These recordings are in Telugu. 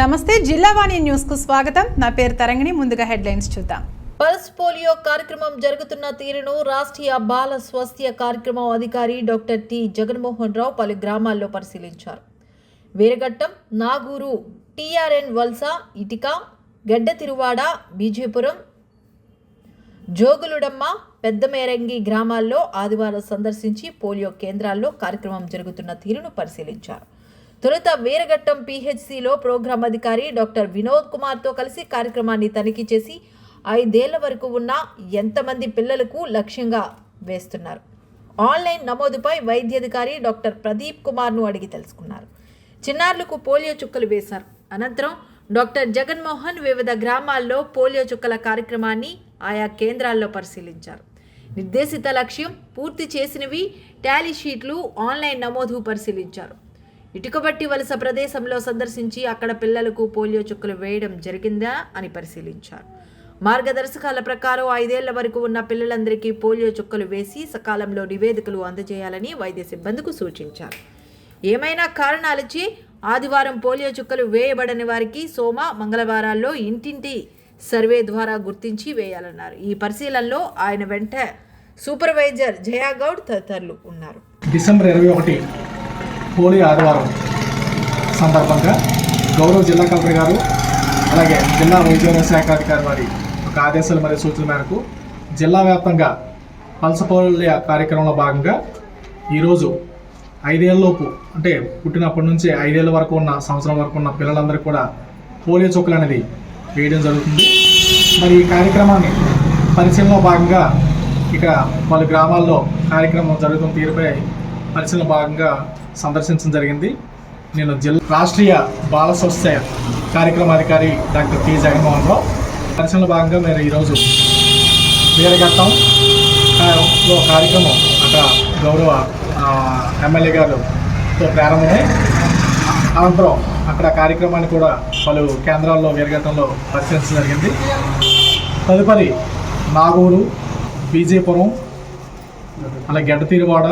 నమస్తే జిల్లావాణి న్యూస్ కు స్వాగతం. నా పేరు తరంగిణి. ముందుగా హెడ్లైన్స్ చూద్దాం. పల్స్ పోలియో కార్యక్రమం జరుగుతున్న తీరును రాష్ట్రీయ బాల స్వాస్థ్య కార్యక్రమం అధికారి డాక్టర్ టి జగన్మోహన్ రావు పలు గ్రామాల్లో పరిశీలించారు. వీరఘట్టం, నాగూరు, టిఆర్ఎన్ వల్స, ఇటిక, గడ్డ తిరువాడ, బీజేపురం, జోగులుడమ్మ, పెద్దమేరంగి గ్రామాల్లో ఆదివారం సందర్శించి పోలియో కేంద్రాల్లో కార్యక్రమం జరుగుతున్న తీరును పరిశీలించారు. తొలుత వీరఘట్టం పిహెచ్సిలో ప్రోగ్రాం అధికారి డాక్టర్ వినోద్ కుమార్తో కలిసి కార్యక్రమాన్ని తనిఖీ చేసి 5 ఏళ్ల వరకు ఉన్న ఎంతమంది పిల్లలకు లక్ష్యంగా వేస్తున్నారు, ఆన్లైన్ నమోదుపై వైద్యాధికారి డాక్టర్ ప్రదీప్ కుమార్ను అడిగి తెలుసుకున్నారు. చిన్నారులకు పోలియో చుక్కలు వేశారు. అనంతరం డాక్టర్ జగన్మోహన్ వివిధ గ్రామాల్లో పోలియో చుక్కల కార్యక్రమాన్ని ఆయా కేంద్రాల్లో పరిశీలించారు. నిర్దేశిత లక్ష్యం పూర్తి చేసినవి టాలీ షీట్లు, ఆన్లైన్ నమోదు పరిశీలించారు. ఇటుకబట్టి వలస ప్రదేశంలో సందర్శించి అక్కడ పిల్లలకు పోలియో చుక్కలు వేయడం జరిగిందా అని పరిశీలించారు. మార్గదర్శకాల ప్రకారం 5 ఏళ్ల వరకు ఉన్న పిల్లలందరికీ పోలియో చుక్కలు వేసి సకాలంలో నివేదికలు అందజేయాలని వైద్య సిబ్బందికి సూచించారు. ఏమైనా కారణాలచే ఆదివారం పోలియో చుక్కలు వేయబడని వారికి సోమ, మంగళవారాల్లో ఇంటింటి సర్వే ద్వారా గుర్తించి వేయాలన్నారు. ఈ పరిశీలనలో ఆయన వెంట సూపర్వైజర్ జయాగౌడ్ తదితరులు ఉన్నారు. డిసెంబర్ 21 పోలియో ఆదివారం సందర్భంగా గౌరవ జిల్లా కలెక్టర్ గారు అలాగే జిల్లా వైద్య శాఖ అధికారి వారి ఒక ఆదేశాలు మరియు సూచనల మేరకు జిల్లా వ్యాప్తంగా పల్స్ పోలియో కార్యక్రమంలో భాగంగా ఈరోజు 5 ఏళ్ళలోపు అంటే పుట్టినప్పటి నుంచి 5 ఏళ్ళ వరకు ఉన్న సంవత్సరం వరకు ఉన్న పిల్లలందరికీ కూడా పోలియో చుక్కలు అనేది వేయడం జరుగుతుంది. మరి ఈ కార్యక్రమాన్ని పరిశీలనలో భాగంగా ఇక పలు గ్రామాల్లో కార్యక్రమం జరుగుతున్న తీరుపై పరిశీలన భాగంగా సందర్శించడం జరిగింది. నేను రాష్ట్రీయ బాల స్వాస్థ్య కార్యక్రమ అధికారి డాక్టర్ టి జగన్మోహన్ రావు పరిశీలన భాగంగా మీరు ఈరోజు వీరఘట్టంలో కార్యక్రమం అక్కడ గౌరవ ఎమ్మెల్యే గారితో ప్రారంభమై అనంతరం అక్కడ కార్యక్రమాన్ని కూడా పలు కేంద్రాల్లో వీరఘట్టంలో పరిశీలించడం జరిగింది. తదుపరి నాగూరు, బీజేపురం, అలాగే గడ్డ తిరువాడ,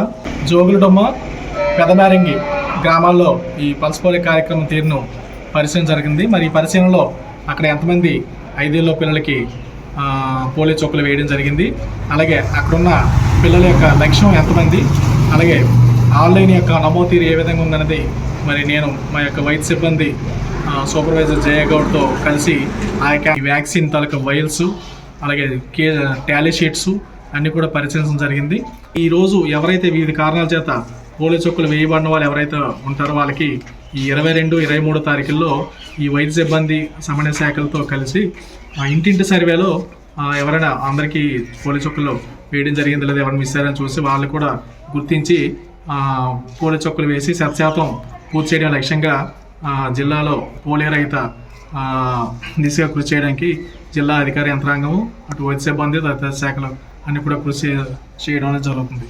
జోగులడమ్మ, పెదమేరంగి గ్రామాల్లో ఈ పల్స్ పోలియో కార్యక్రమం తీరును పరిశీలన జరిగింది. మరి ఈ పరిశీలనలో అక్కడ ఎంతమంది 5 ఏళ్ళ పిల్లలకి పోలియో చుక్కలు వేయడం జరిగింది, అలాగే అక్కడున్న పిల్లల యొక్క లక్ష్యం ఎంతమంది, అలాగే ఆన్లైన్ యొక్క నమోదు తీరు ఏ విధంగా ఉందన్నది మరి నేను మా యొక్క వైద్య సిబ్బంది సూపర్వైజర్ జయగౌడ్తో కలిసి ఆ యొక్క వ్యాక్సిన్ తాలూకా వైల్స్ అలాగే టాలీ షీట్స్ అన్నీ కూడా పరిశీలించడం జరిగింది. ఈరోజు ఎవరైతే వివిధ కారణాల చేత పోలియో చుక్కలు వేయబడిన వాళ్ళు ఎవరైతే ఉంటారో వాళ్ళకి ఈ 22, 23 తారీఖుల్లో ఈ వైద్య సిబ్బంది సమన్వయ శాఖలతో కలిసి ఇంటింటి సర్వేలో ఎవరైనా అందరికీ పోలియో చుక్కలు వేయడం జరిగింది లేదా ఎవరైనా మిస్ అయ్యారని చూసి వాళ్ళు కూడా గుర్తించి పోలియో చుక్కలు వేసి 100% పూర్తి చేయడం లక్ష్యంగా జిల్లాలో పోలియో రహిత దిశగా కృషి చేయడానికి జిల్లా అధికార యంత్రాంగము అటు వైద్య సిబ్బంది తదితర శాఖలు అన్ని కూడా కృషి చేయడం అనేది జరుగుతుంది.